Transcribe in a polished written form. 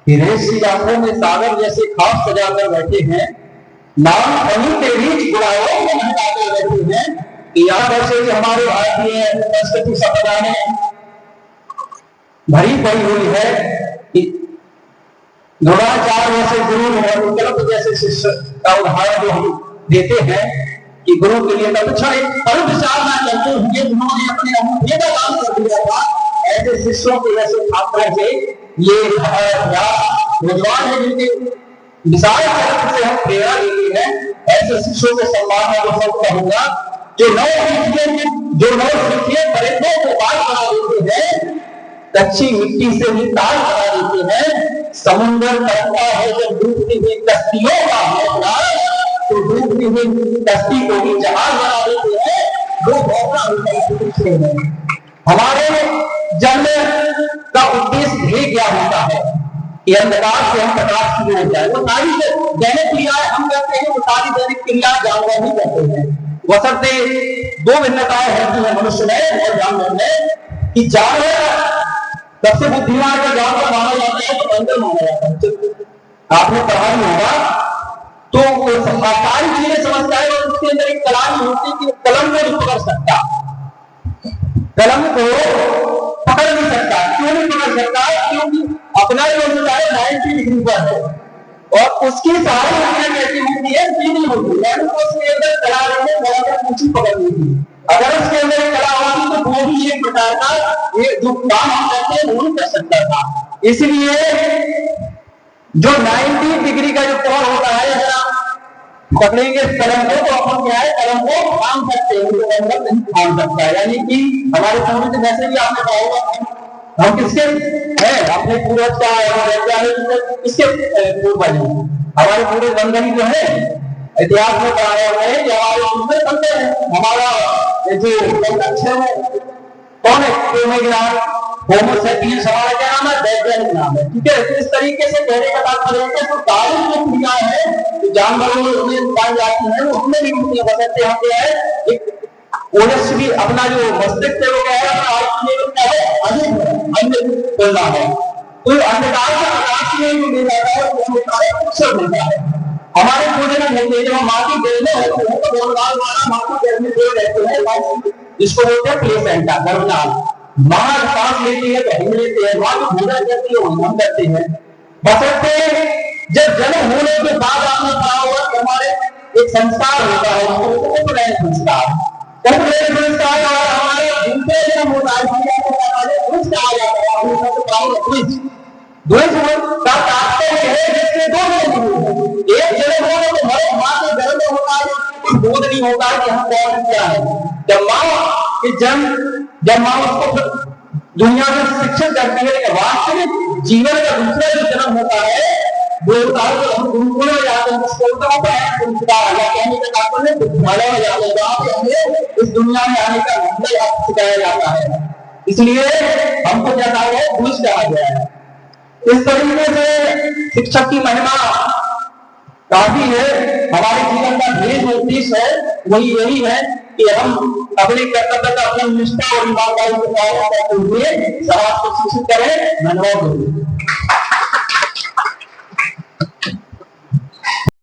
कि रेत आंखों में सागर जैसे खास सजाकर बैठे हैं, नाम कहीं के बीच गुड़ाओं में महकाकर बैठे हैं। कि यहाँ वैसे कि हमारे भारतीय संस्कृति संप्रदाय में भरी पड़ी हुई है कि द्रोणाचार्य जैसे गुरु और विकल्प जैसे शिष्य का उदाहरण जो हम देते हैं कि गुरु के लिए तत्क्षण एक पल विचार न करते हुए उन्होंने अपने अनुभव का दान कर दिया था। ऐसे शिष्यों के जैसे छात्र से ये विद्वान है जिनके विशाल चरित्र से हम प्रेरणा लेते हैं। ऐसे शिष्यों के सम्मान में मैं कहूंगा जो नौ सीखे परिंदों को बाल बना देते हैं, कच्ची मिट्टी से भी ताल बना देते हैं। समुद्र कहता है जब डूबती हुई कश्तियों का हौसला, तो डूबती हुई कश्ती को भी जहाज बना देते हैं। वो हौसला है। हमारे जन्म का उद्देश्य ध्येय क्या होता है कि अंधकार से हम प्रकाश की ओर जाए। वो सारी दैनिक क्रियाएं हम करते हैं, वो सारी दैनिक क्रिया जानवर भी करते हैं। वसरते दो भिन्नताएं होती है मनुष्य में और जानवर में कि जानवर सबसे बुद्धिमान का जानवर माना जाता है तो बंदर माना जाता है। आपने पढ़ा नहीं होगा तो सारी चीजें समझता है और उसके अंदर एक कला नहीं होती कि कलम को नहीं पकड़ सकता, कलम को पकड़ नहीं सकता। क्यों नहीं पकड़ सकता? क्योंकि अपना जो होता है 90 डिग्री पर है और उसकी सारी दुनिया कैसी होती है, सीधी होती है। उसके अंदर कला नहीं ऊंची पकड़नी थी। अगर उसके अंदर कला होती तो वो भी एक प्रकार का ये जो काम हम करते हैं वो नहीं कर सकता था। इसलिए जो 90 डिग्री का जो कोण होता है, अगर आप पकड़ेंगे कलम को तो अपन क्या है, कलम को थाम सकते हैं, तो मतलब नहीं थाम सकता है। यानी कि हमारे पूर्वज वैसे भी आपने कहा होगा हम किसके हैं, अपने पूर्वज का किसके पूर्वज हैं। हमारे पूर्वज बंधन जो है इतिहास में पढ़ाया हुआ है कि हमारे पूर्वज बनते हैं। हमारा जो अक्षर है कौन है, होमो सेपियंस हमारा क्या नाम है, वैज्ञानिक नाम है। ठीक है, इस तरीके से कहने का तात्पर्य है जो सारी जो क्रियाएं हैं जानवरों में पाई जाती है वो हमने भी उनकी बदलते हम क्या है एक ओनर्स भी अपना जो मस्तिष्क है वो क्या है, अपना आत्म क्या है अन्य तुलना है। तो अंधकार से प्रकाश में जो ले जाता है वो होता है अक्षर होता है। हमारे पूरे में जब हम माटी गिरने होते हैं तो गोलगाल वाला माटी गिरने दे रहते हैं जिसको बोलते हैं प्लेसेंटा, गर्भनाल। मां सांस लेती है तो हम लेते हैं, मां जो भोजन करती है वो हम करते हैं। बशर्ते जब जन्म होने के बाद आपने कहा होगा कि हमारे एक संस्कार होता है उसको उपनयन संस्कार, उपनयन संस्कार और हमारे दूसरे जन्म होता है द्विज कहा जाता है। द्विज का तात्पर्य है जिसके दो जन्म, एक जन्म होने तो हर मां के गर्भ में होता है कुछ बोध नहीं होता है कि हम कौन क्या है। जब मां उसको दुनिया में शिक्षित करती है, लेकिन वास्तविक जीवन का दूसरा जो जन्म होता है वो होता है तो हम गुरुकुल में जाते हैं, होता है संस्कार या कहने का तात्पर्य विद्यालय में जाते हैं जहाँ पे हमें इस दुनिया में आने का मतलब सिखाया जाता है। इसलिए हमको क्या कहा गया है, द्विज कहा गया है। इस तरीके से शिक्षक की महिमा काफी है। हमारे जीवन का ध्येय जो उद्देश्य है वही यही है कि हम अपने कर्तव्य का अपनी निष्ठा और ईमानदारी के साथ करते हुए समाज को शिक्षित करें। धन्यवाद।